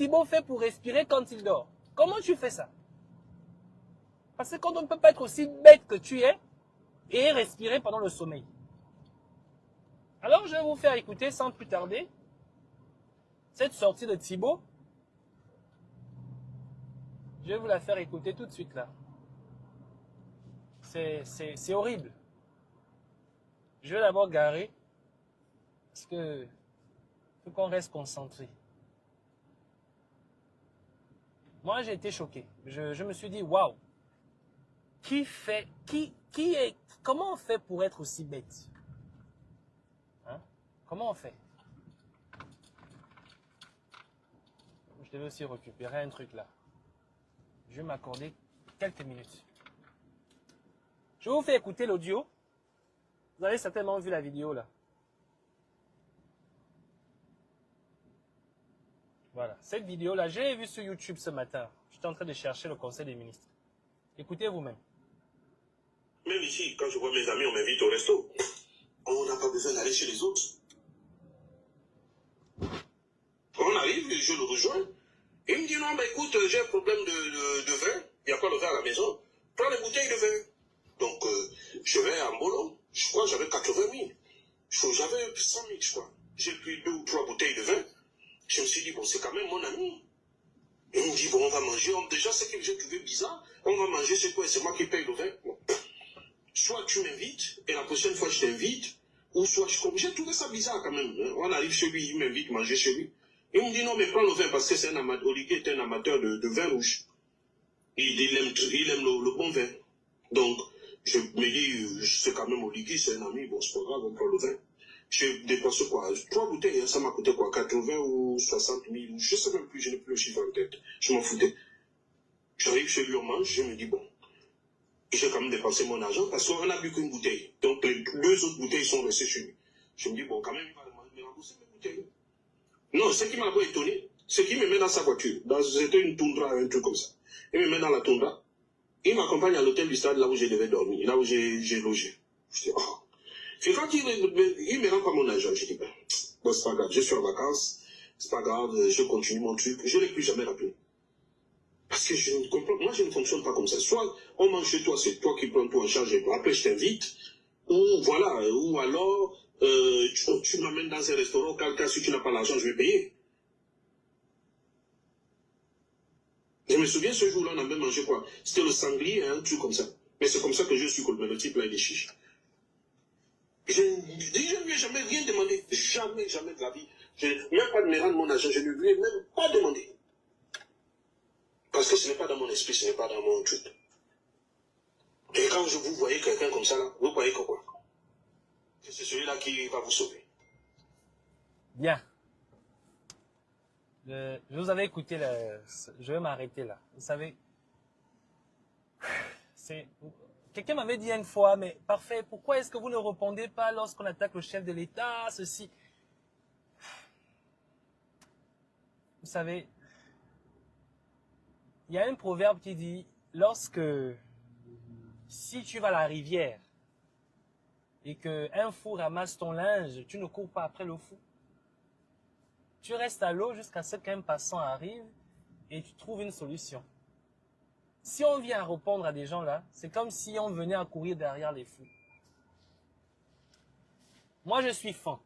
Thibaut fait pour respirer quand il dort? Comment tu fais ça? Parce que quand on ne peut pas être aussi bête que tu es et respirer pendant le sommeil. Alors, je vais vous faire écouter sans plus tarder cette sortie de Thibaut. Je vais vous la faire écouter tout de suite là. C'est horrible. Je vais d'abord garer parce que faut qu'on reste concentré. Moi, j'ai été choqué. Je me suis dit, waouh, comment on fait pour être aussi bête? Hein? Comment on fait? Je devais aussi récupérer un truc là. Je vais m'accorder quelques minutes. Je vous fais écouter l'audio. Vous avez certainement vu la vidéo là. Voilà, cette vidéo là, j'ai vu sur YouTube ce matin. J'étais en train de chercher le conseil des ministres. Écoutez vous-même. Même ici, quand je vois mes amis, on m'invite au resto. On n'a pas besoin d'aller chez les autres. On arrive, je le rejoins. Il me dit non, mais écoute, j'ai un problème de vin. Il n'y a pas de vin à la maison. Prends les bouteilles de vin. Donc, je vais à Mbolo. Je crois que j'avais 80 000. J'avais 100 000, je crois. J'ai pris 2 ou 3 bouteilles de vin. Je me suis dit, bon, c'est quand même mon ami. Et il me dit, bon, on va manger. Déjà, ce que j'ai trouvé bizarre, on va manger chez toi et c'est moi qui paye le vin. Bon. Soit tu m'invites, et la prochaine fois je t'invite, ou soit je comprends. J'ai trouvé ça bizarre quand même. On arrive chez lui, il m'invite à manger chez lui. Il me dit non, mais prends le vin parce que c'est un amateur. Olivier est un amateur de vin rouge. Il aime le bon vin. Donc, je me dis, c'est quand même Olivier, c'est un ami, bon, c'est pas grave, on prend le vin. J'ai dépensé quoi? 3 bouteilles, hein, ça m'a coûté quoi? 80 ou 60 000, je sais même plus, je n'ai plus le chiffre en tête. Je m'en foutais. J'arrive chez lui, on mange, je me dis bon. J'ai quand même dépensé mon argent parce qu'on n'a bu qu'une bouteille. Donc les 2 autres bouteilles sont restées chez lui. Je me dis, bon, quand même, il va me rembourser mes bouteilles. Non, ce qui m'a d'abord étonné, c'est qu'il me met dans sa voiture. C'était une toundra, un truc comme ça. Il me met dans la toundra. Il m'accompagne à l'hôtel du stade, là où je devais dormir, là où j'ai logé. Je dis, oh. Puis quand il me rend pas mon argent, je dis, ben, bon, c'est pas grave, je suis en vacances, c'est pas grave, je continue mon truc. Je ne l'ai plus jamais rappelé. Parce que je ne comprends, moi je ne fonctionne pas comme ça. Soit on mange chez toi, c'est toi qui prends tout en charge, et après je t'invite, ou voilà, ou alors tu m'amènes dans un restaurant, quelqu'un, si tu n'as pas l'argent, je vais payer. Je me souviens ce jour-là, on a même mangé quoi? C'était le sanglier, un truc comme ça. Mais c'est comme ça que je suis comme le type là, il est chiche. Je ne lui ai jamais rien demandé. Jamais, jamais de la vie. Même pas de me rendre mon argent, je ne lui ai même pas demandé. Parce que ce n'est pas dans mon esprit, ce n'est pas dans mon truc. Et quand vous voyez quelqu'un comme ça, là, vous croyez que quoi? C'est celui-là qui va vous sauver. Bien. Je vous avais écouté, je vais m'arrêter là. Vous savez, quelqu'un m'avait dit une fois, mais parfait, pourquoi est-ce que vous ne répondez pas lorsqu'on attaque le chef de l'État, ceci? Vous savez, il y a un proverbe qui dit, si tu vas à la rivière et qu'un fou ramasse ton linge, tu ne cours pas après le fou. Tu restes à l'eau jusqu'à ce qu'un passant arrive et tu trouves une solution. Si on vient à répondre à des gens là, c'est comme si on venait à courir derrière les fous. Moi, je suis fan.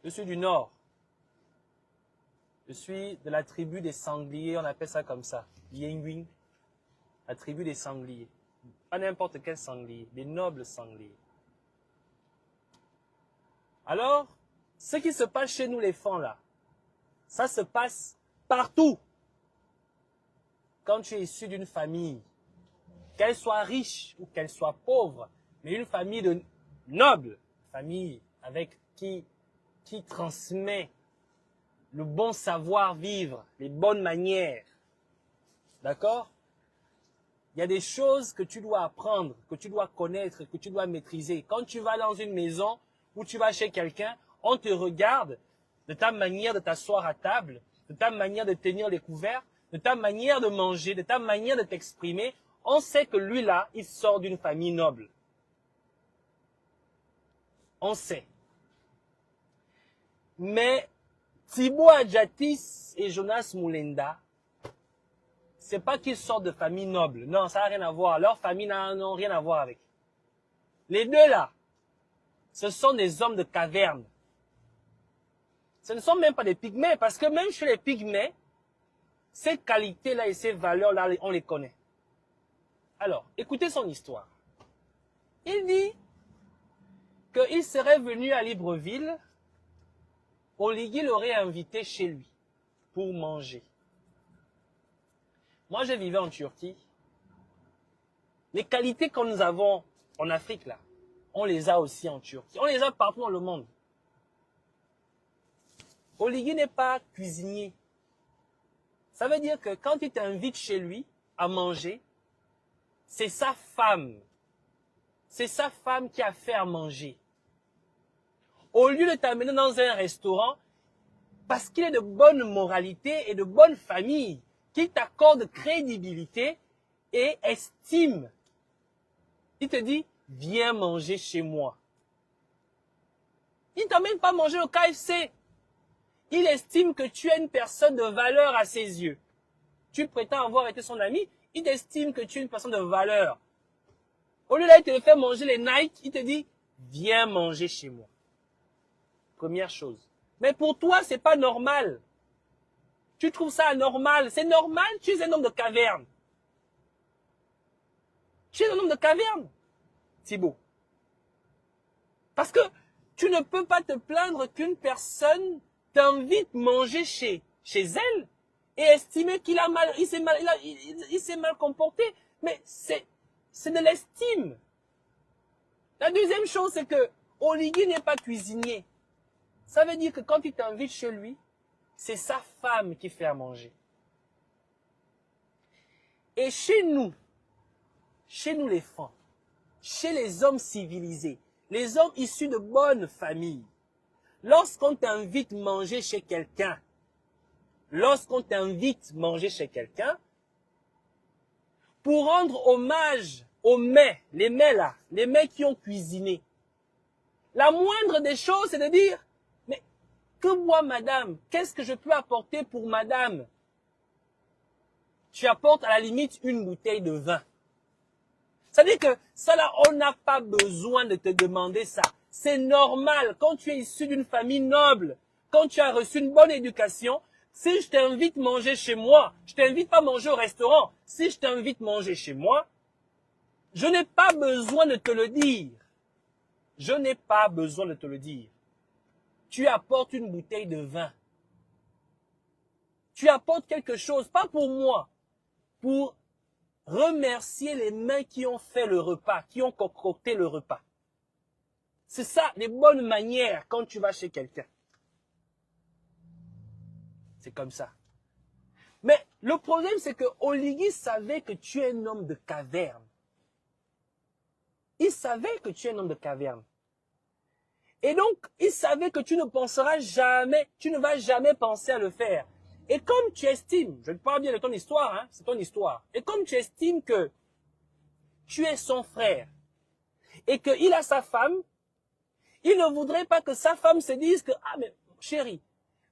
Je suis du Nord. Je suis de la tribu des sangliers, on appelle ça comme ça. Yenguin. La tribu des sangliers. Pas n'importe quel sanglier, des nobles sangliers. Alors, ce qui se passe chez nous les fans là, ça se passe partout. Quand tu es issu d'une famille, qu'elle soit riche ou qu'elle soit pauvre, mais une famille de nobles, famille avec qui transmet le bon savoir-vivre, les bonnes manières. D'accord? Il y a des choses que tu dois apprendre, que tu dois connaître, que tu dois maîtriser. Quand tu vas dans une maison ou tu vas chez quelqu'un, on te regarde de ta manière de t'asseoir à table, de ta manière de tenir les couverts, de ta manière de manger, de ta manière de t'exprimer. On sait que lui là, il sort d'une famille noble. On sait. Mais Thibaut Adjatis et Jonas Moulenda, c'est pas qu'ils sortent de famille noble. Non, ça n'a rien à voir. Leur famille n'a rien à voir avec. Les deux là, ce sont des hommes de caverne. Ce ne sont même pas des pygmées, parce que même chez les pygmées, ces qualités-là et ces valeurs-là, on les connaît. Alors, écoutez son histoire. Il dit qu'il serait venu à Libreville, Oligui l'aurait invité chez lui pour manger. Moi, je vivais en Turquie. Les qualités que nous avons en Afrique, là, on les a aussi en Turquie. On les a partout dans le monde. Oligui n'est pas cuisinier. Ça veut dire que quand il t'invite chez lui à manger, c'est sa femme. C'est sa femme qui a fait à manger. Au lieu de t'amener dans un restaurant, parce qu'il est de bonne moralité et de bonne famille, qui t'accorde crédibilité et estime, il te dit, viens manger chez moi. Il ne t'emmène pas manger au KFC. Il estime que tu es une personne de valeur à ses yeux. Tu prétends avoir été son ami, il estime que tu es une personne de valeur. Au lieu d'aller te faire manger les Nike, il te dit, viens manger chez moi. Première chose. Mais pour toi, c'est pas normal. Tu trouves ça anormal. C'est normal, tu es un homme de caverne. Tu es un homme de caverne, Thibaut. Parce que tu ne peux pas te plaindre qu'une personne t'invite manger chez elle et estimer qu'il a mal, il s'est mal comporté. Mais c'est de l'estime. La deuxième chose, c'est que Oligui n'est pas cuisinier. Ça veut dire que quand il t'invite chez lui, c'est sa femme qui fait à manger. Et chez nous les femmes, chez les hommes civilisés, les hommes issus de bonnes familles, lorsqu'on t'invite manger chez quelqu'un, pour rendre hommage aux mets, les mets qui ont cuisiné, la moindre des choses, c'est de dire, mais que boit madame? Qu'est-ce que je peux apporter pour madame? Tu apportes à la limite une bouteille de vin. C'est-à-dire que ça là, on n'a pas besoin de te demander ça. C'est normal, quand tu es issu d'une famille noble, quand tu as reçu une bonne éducation, si je t'invite manger chez moi, je t'invite pas manger au restaurant, si je t'invite manger chez moi, je n'ai pas besoin de te le dire. Je n'ai pas besoin de te le dire. Tu apportes une bouteille de vin. Tu apportes quelque chose, pas pour moi, pour remercier les mains qui ont fait le repas, qui ont concocté le repas. C'est ça, les bonnes manières quand tu vas chez quelqu'un. C'est comme ça. Mais le problème, c'est que Oligui savait que tu es un homme de caverne. Il savait que tu es un homme de caverne. Et donc, il savait que tu ne penseras jamais, tu ne vas jamais penser à le faire. Et comme tu estimes, je ne parle bien de ton histoire, hein, c'est ton histoire. Et comme tu estimes que tu es son frère et qu'il a sa femme, il ne voudrait pas que sa femme se dise que, ah mais chérie,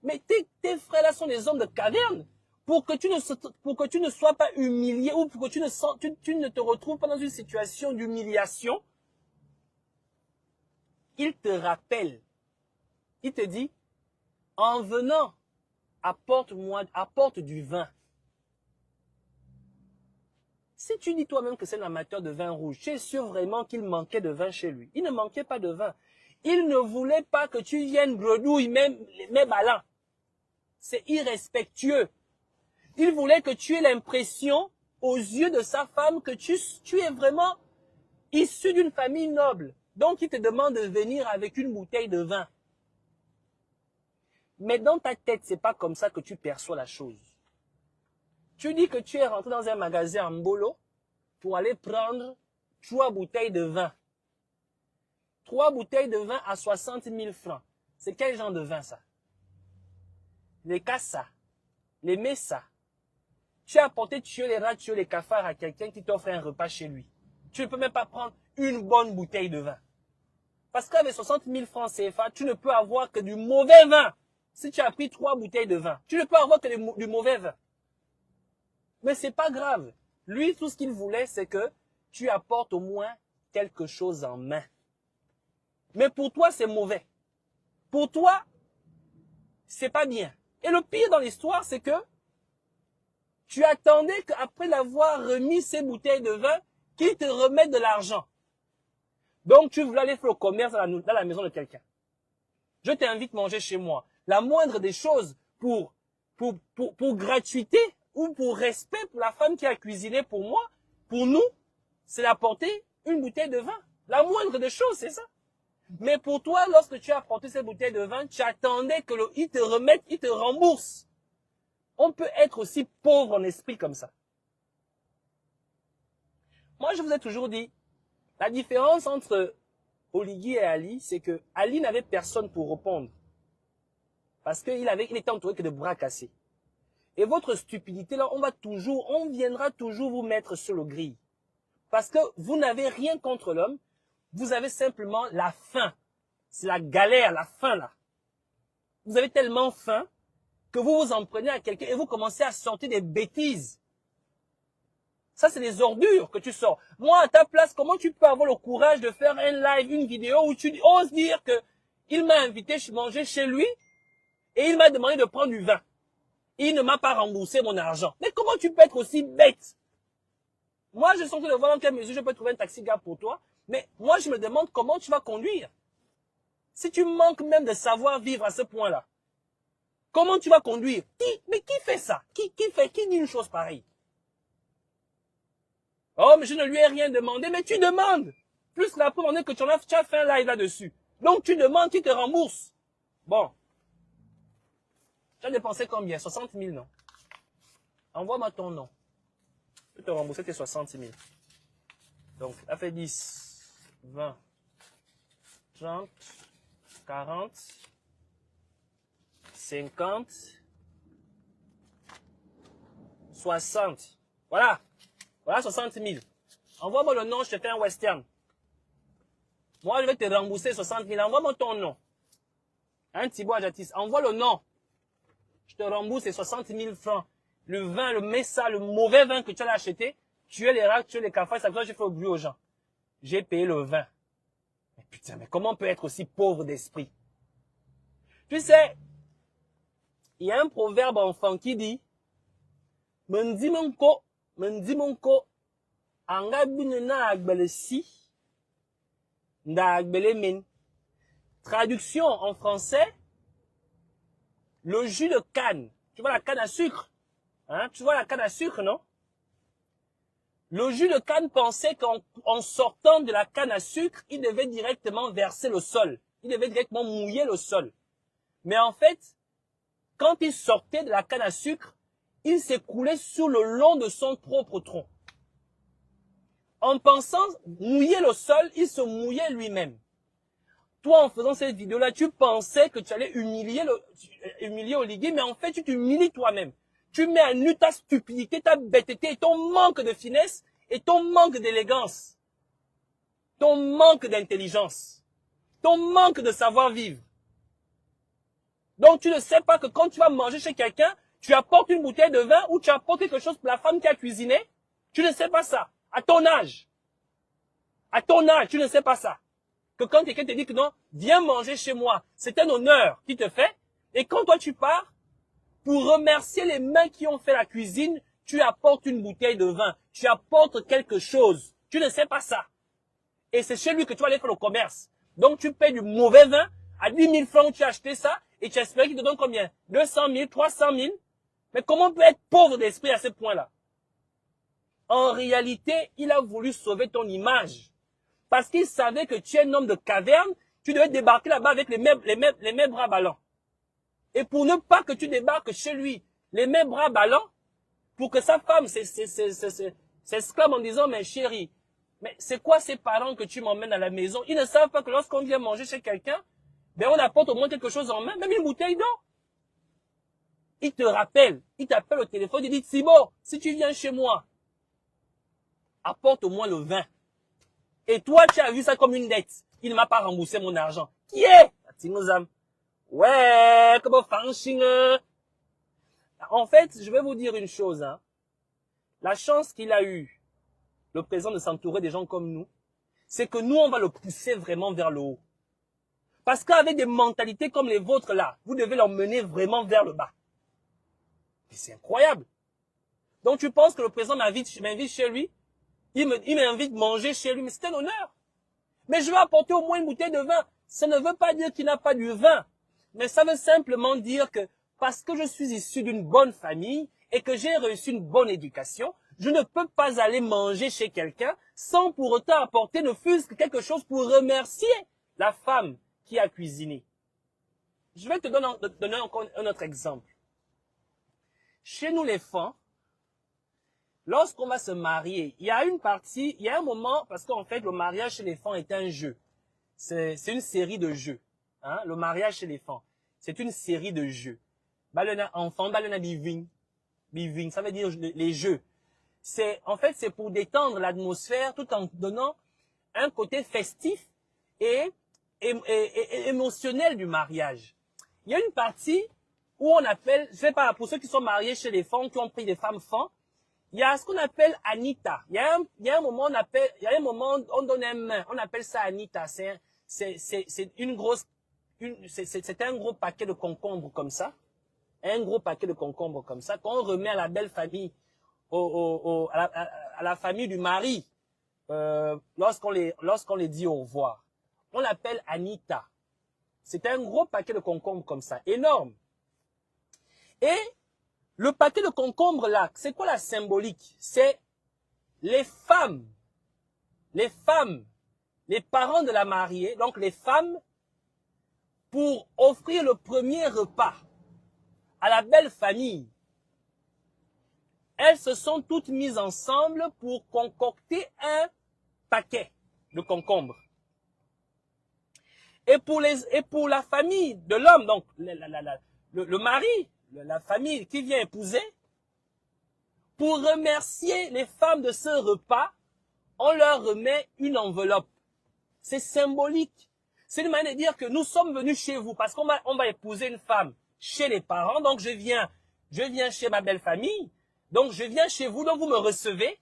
mais tes frères là sont des hommes de caverne pour que tu ne sois pas humilié ou pour que tu ne te retrouves pas dans une situation d'humiliation. Il te rappelle, il te dit, en venant, apporte du vin. Si tu dis toi-même que c'est un amateur de vin rouge, tu es sûr vraiment qu'il manquait de vin chez lui. Il ne manquait pas de vin. Il ne voulait pas que tu viennes bredouille, même ballants. C'est irrespectueux. Il voulait que tu aies l'impression, aux yeux de sa femme, que tu es vraiment issu d'une famille noble. Donc, il te demande de venir avec une bouteille de vin. Mais dans ta tête, c'est pas comme ça que tu perçois la chose. Tu dis que tu es rentré dans un magasin en Mbolo pour aller prendre 3 bouteilles de vin. 3 bouteilles de vin à 60 000 francs. C'est quel genre de vin ça? Les Kassa, les Messa. Tu as apporté tuer les rats, tuer les cafards à quelqu'un qui t'offre un repas chez lui. Tu ne peux même pas prendre une bonne bouteille de vin. Parce qu'avec 60 000 francs CFA, tu ne peux avoir que du mauvais vin. si tu as pris 3 bouteilles de vin, tu ne peux avoir que du mauvais vin. Mais c'est pas grave. Lui, tout ce qu'il voulait, c'est que tu apportes au moins quelque chose en main. Mais pour toi, c'est mauvais. Pour toi, c'est pas bien. Et le pire dans l'histoire, c'est que tu attendais qu'après l'avoir remis ces bouteilles de vin, qu'il te remette de l'argent. Donc, tu voulais aller faire le commerce dans la maison de quelqu'un. Je t'invite à manger chez moi. La moindre des choses pour gratuité ou pour respect pour la femme qui a cuisiné pour moi, pour nous, c'est d'apporter une bouteille de vin. La moindre des choses, c'est ça. Mais pour toi, lorsque tu as apporté cette bouteille de vin, tu attendais qu'il te remette, il te rembourse. On peut être aussi pauvre en esprit comme ça. Moi, je vous ai toujours dit, la différence entre Oligui et Ali, c'est que Ali n'avait personne pour répondre. Parce qu'il était entouré que de bras cassés. Et votre stupidité, là, on viendra toujours vous mettre sur le grill. Parce que vous n'avez rien contre l'homme, vous avez simplement la faim. C'est la galère, la faim, là. Vous avez tellement faim que vous vous en prenez à quelqu'un et vous commencez à sortir des bêtises. Ça, c'est des ordures que tu sors. Moi, à ta place, comment tu peux avoir le courage de faire un live, une vidéo où tu oses dire que il m'a invité à manger chez lui et il m'a demandé de prendre du vin. Il ne m'a pas remboursé mon argent. Mais comment tu peux être aussi bête? Moi, je sens que de voir dans quelle mesure je peux trouver un taxi-gars pour toi. Mais moi, je me demande comment tu vas conduire. Si tu manques même de savoir vivre à ce point-là, comment tu vas conduire? Mais qui fait ça? Qui dit une chose pareille? Oh, mais je ne lui ai rien demandé, mais tu demandes. Plus la preuve en est que tu as fait un live là-dessus. Donc tu demandes qu'il te rembourse. Bon. Tu as dépensé combien? 60 000, non? Envoie-moi ton nom. Je vais te rembourser tes 60 000. Donc, ça fait 10, 20, 30, 40, 50, 60. Voilà. Voilà 60 000. Envoie-moi le nom, je te fais un western. Moi, je vais te rembourser 60 000. Envoie-moi ton nom. Hein, Thibaut Adjatis. Envoie le nom. Je te rembourse ces 60 000 francs. Le vin, le messa, le mauvais vin que tu as acheté, tuer les rats, tuer les cafards, c'est pour ça que j'ai fait oublier aux gens. J'ai payé le vin. Mais putain, mais comment on peut être aussi pauvre d'esprit? Tu sais, il y a un proverbe enfant qui dit, Mendi monko, anga binena agbele si, nda agbele min. Traduction en français, le jus de canne. Tu vois la canne à sucre? Hein? Tu vois la canne à sucre, non? Le jus de canne pensait qu'en sortant de la canne à sucre, il devait directement verser le sol. Il devait directement mouiller le sol. Mais en fait, quand il sortait de la canne à sucre, il s'écoulait sur le long de son propre tronc. En pensant mouiller le sol, il se mouillait lui-même. Toi, en faisant cette vidéo-là, tu pensais que tu allais humilier Oligui, mais en fait, tu t'humilies toi-même. Tu mets à nu ta stupidité, ta bêteté, ton manque de finesse et ton manque d'élégance. Ton manque d'intelligence. Ton manque de savoir-vivre. Donc, tu ne sais pas que quand tu vas manger chez quelqu'un, tu apportes une bouteille de vin ou tu apportes quelque chose pour la femme qui a cuisiné. Tu ne sais pas ça. À ton âge. À ton âge, tu ne sais pas ça. Que quand quelqu'un te dit que non, viens manger chez moi, c'est un honneur qu'il te fait. Et quand toi tu pars, pour remercier les mains qui ont fait la cuisine, tu apportes une bouteille de vin. Tu apportes quelque chose. Tu ne sais pas ça. Et c'est chez lui que tu vas aller faire le commerce. Donc tu payes du mauvais vin. À 10 000 francs, tu as acheté ça. Et tu espères qu'il te donne combien? 200 000, 300 000. Mais comment on peut être pauvre d'esprit à ce point-là? En réalité, il a voulu sauver ton image. Parce qu'il savait que tu es un homme de caverne, tu devais débarquer là-bas avec les mêmes bras ballants. Et pour ne pas que tu débarques chez lui, les mêmes bras ballants, pour que sa femme s'exclame en disant, mais chérie, mais c'est quoi ces parents que tu m'emmènes à la maison? Ils ne savent pas que lorsqu'on vient manger chez quelqu'un, ben on apporte au moins quelque chose en main, même une bouteille d'eau. Il te rappelle, il t'appelle au téléphone, il dit, Thibaut, si tu viens chez moi, apporte au moins le vin. Et toi, tu as vu ça comme une dette. Il ne m'a pas remboursé mon argent. Qui est? Ouais, comment fanching. En fait, je vais vous dire une chose. Hein. La chance qu'il a eue, le président, de s'entourer des gens comme nous, c'est que nous, on va le pousser vraiment vers le haut. Parce qu'avec des mentalités comme les vôtres là, vous devez l'emmener vraiment vers le bas. Et c'est incroyable. Donc tu penses que le président m'invite chez lui, il m'invite manger chez lui, mais c'est un honneur. Mais je vais apporter au moins une bouteille de vin. Ça ne veut pas dire qu'il n'a pas du vin. Mais ça veut simplement dire que parce que je suis issu d'une bonne famille et que j'ai reçu une bonne éducation, je ne peux pas aller manger chez quelqu'un sans pour autant apporter ne fût-ce que quelque chose pour remercier la femme qui a cuisiné. Je vais te donner encore un autre exemple. Chez nous les femmes, lorsqu'on va se marier, il y a une partie, il y a un moment, parce qu'en fait le mariage chez les femmes est un jeu. C'est une série de jeux. Hein? Le mariage chez les femmes, c'est une série de jeux. Enfant, biving, ça veut dire les jeux. En fait, c'est pour détendre l'atmosphère tout en donnant un côté festif et émotionnel du mariage. Il y a une partie où on appelle, je sais pas, pour ceux qui sont mariés chez les femmes, qui ont pris des femmes femmes, il y a ce qu'on appelle Anita. Il y a un moment on donne un main, on appelle ça Anita. C'est une grosse, c'est un gros paquet de concombres comme ça. Un gros paquet de concombres comme ça qu'on remet à la belle famille, à la famille du mari, lorsqu'on les dit au revoir. On l'appelle Anita. C'est un gros paquet de concombres comme ça, énorme. Et le paquet de concombres là, c'est quoi la symbolique? C'est les femmes, les parents de la mariée, donc les femmes, pour offrir le premier repas à la belle famille. Elles se sont toutes mises ensemble pour concocter un paquet de concombres. Et pour la famille de l'homme, donc le mari, la famille qui vient épouser, pour remercier les femmes de ce repas, on leur remet une enveloppe. C'est symbolique. C'est une manière de dire que nous sommes venus chez vous parce qu'on va épouser une femme chez les parents. Donc je viens chez ma belle famille. Donc je viens chez vous, donc vous me recevez.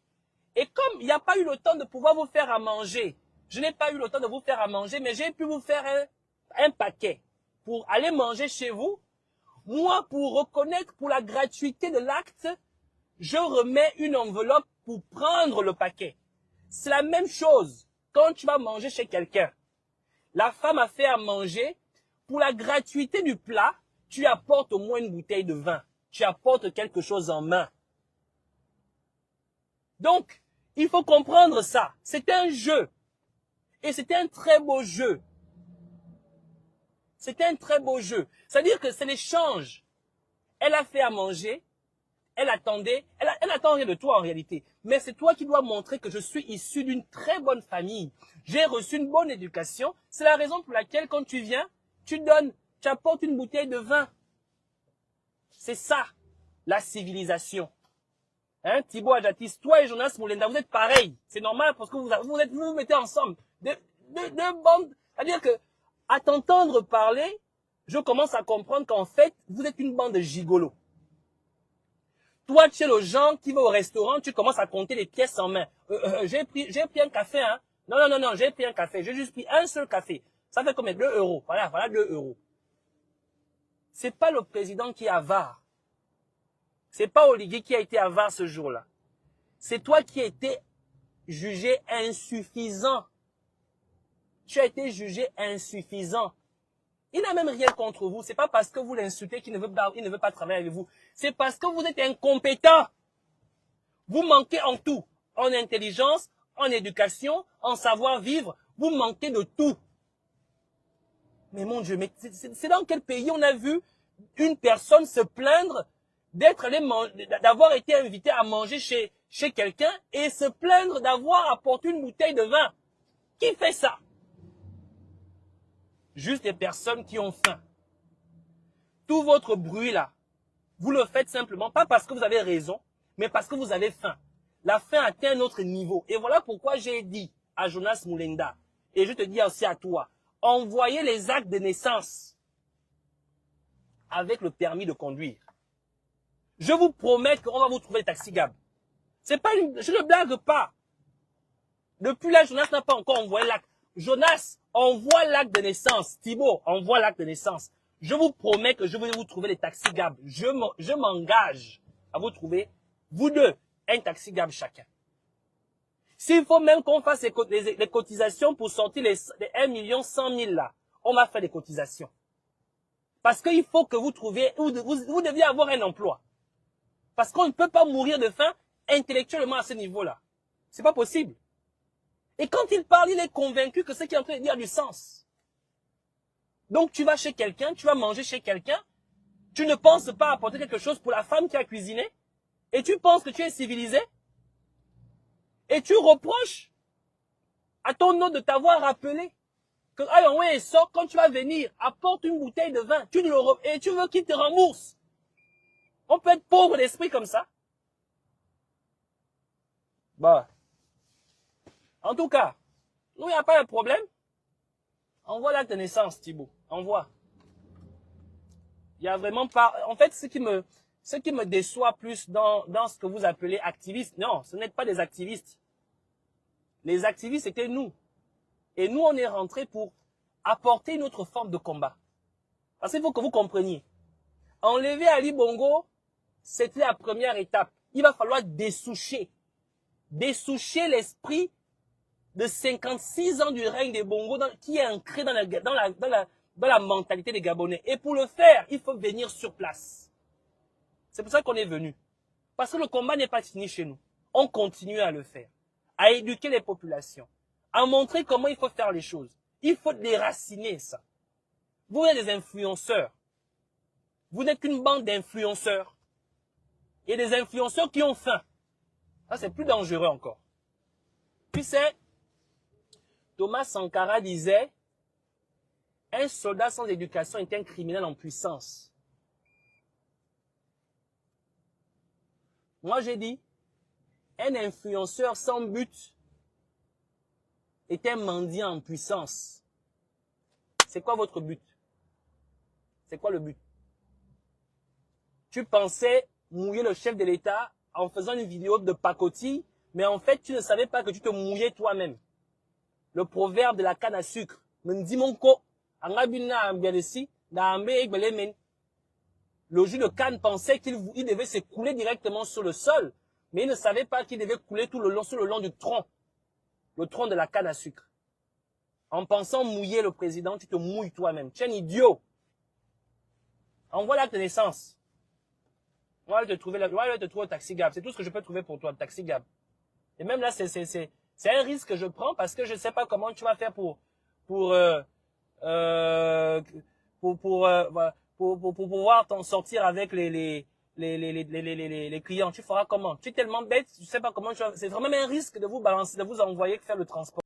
Et comme il n'y a pas eu le temps de pouvoir vous faire à manger, je n'ai pas eu le temps de vous faire à manger, mais j'ai pu vous faire un paquet pour aller manger chez vous. Moi, pour reconnaître, pour la gratuité de l'acte, je remets une enveloppe pour prendre le paquet. C'est la même chose quand tu vas manger chez quelqu'un. La femme a fait à manger. Pour la gratuité du plat, tu apportes au moins une bouteille de vin. Tu apportes quelque chose en main. Donc, il faut comprendre ça. C'est un jeu. Et c'était un très beau jeu. C'était un très beau jeu. C'est-à-dire que c'est l'échange. Elle a fait à manger. Elle attendait. Elle attend rien de toi en réalité. Mais c'est toi qui dois montrer que je suis issu d'une très bonne famille. J'ai reçu une bonne éducation. C'est la raison pour laquelle quand tu viens, tu apportes une bouteille de vin. C'est ça, la civilisation. Hein, Thibaut Adjatis, toi et Jonas Moulenda, vous êtes pareils. C'est normal parce que vous mettez ensemble. Deux bandes. C'est-à-dire que, à t'entendre parler, je commence à comprendre qu'en fait, vous êtes une bande de gigolos. Toi, tu es le genre qui va au restaurant, tu commences à compter les pièces en main. J'ai pris un café, hein. Non, j'ai pris un café. J'ai juste pris un seul café. Ça fait combien? 2 euros. Voilà 2 euros. C'est pas le président qui est avare. C'est pas Olivier qui a été avare ce jour-là. C'est toi qui as été jugé insuffisant. Tu as été jugé insuffisant. Il n'a même rien contre vous. C'est pas parce que vous l'insultez qu'il ne veut pas travailler avec vous. C'est parce que vous êtes incompétent. Vous manquez en tout. En intelligence, en éducation, en savoir-vivre. Vous manquez de tout. Mais mon Dieu, mais c'est dans quel pays on a vu une personne se plaindre d'avoir été invité à manger chez quelqu'un et se plaindre d'avoir apporté une bouteille de vin? Qui fait ça? Juste des personnes qui ont faim. Tout votre bruit là, vous le faites simplement, pas parce que vous avez raison, mais parce que vous avez faim. La faim atteint un autre niveau. Et voilà pourquoi j'ai dit à Jonas Moulenda, et je te dis aussi à toi, envoyez les actes de naissance. avec le permis de conduire. Je vous promets qu'on va vous trouver le taxi Gab. C'est pas je ne blague pas. Depuis là, Jonas n'a pas encore envoyé l'acte. Jonas, envoie l'acte de naissance. Thibaut, envoie l'acte de naissance. Je vous promets que je vais vous trouver les taxis Gab. Je m'engage à vous trouver, vous deux, un taxi Gab chacun. S'il faut même qu'on fasse les cotisations pour sortir les 1 100 000 là, on va faire des cotisations. Parce qu'il faut que vous trouviez, vous deviez avoir un emploi. Parce qu'on ne peut pas mourir de faim intellectuellement à ce niveau-là. C'est pas possible. Et quand il parle, il est convaincu que ce qu'il est en train de dire a du sens. Donc tu vas chez quelqu'un, tu vas manger chez quelqu'un, tu ne penses pas apporter quelque chose pour la femme qui a cuisiné, et tu penses que tu es civilisé, et tu reproches à ton hôte de t'avoir rappelé que alors ouais, sort quand tu vas venir, apporte une bouteille de vin, et tu veux qu'il te rembourse. On peut être pauvre d'esprit comme ça. Bah. En tout cas, nous, il n'y a pas de problème. Envoie l'acte de naissance, Thibaut. Envoie. Il n'y a vraiment pas... En fait, ce qui me déçoit plus dans ce que vous appelez activistes, non, ce n'est pas des activistes. Les activistes, c'était nous. Et nous, on est rentrés pour apporter une autre forme de combat. Parce qu'il faut que vous compreniez. Enlever Ali Bongo, c'était la première étape. Il va falloir dessoucher l'esprit de 56 ans du règne des Bongo qui est ancré dans la mentalité des Gabonais. Et pour le faire, il faut venir sur place. C'est pour ça qu'on est venu. Parce que le combat n'est pas fini chez nous. On continue à le faire. À éduquer les populations. À montrer comment il faut faire les choses. Il faut déraciner ça. Vous êtes des influenceurs. Vous n'êtes qu'une bande d'influenceurs. Et des influenceurs qui ont faim. Ça, c'est plus dangereux encore. Tu sais, Thomas Sankara disait, un soldat sans éducation est un criminel en puissance. Moi, j'ai dit, un influenceur sans but est un mendiant en puissance. C'est quoi votre but? C'est quoi le but? Tu pensais mouiller le chef de l'État en faisant une vidéo de pacotille, mais en fait, tu ne savais pas que tu te mouillais toi-même. Le proverbe de la canne à sucre. Le jus de canne pensait qu'il devait s'écouler directement sur le sol, mais il ne savait pas qu'il devait couler tout le long, sur le long du tronc. Le tronc de la canne à sucre. En pensant mouiller le président, tu te mouilles toi-même. Tu es un idiot. Envoie l'acte de naissance. On va te trouver au taxi Gab. C'est tout ce que je peux trouver pour toi, le taxi Gab. Et même là, c'est un risque que je prends parce que je ne sais pas comment tu vas faire pour pouvoir t'en sortir avec les clients. Tu feras comment? Tu es tellement bête, tu ne sais pas comment tu vas. C'est vraiment un risque de vous balancer, de vous envoyer faire le transport.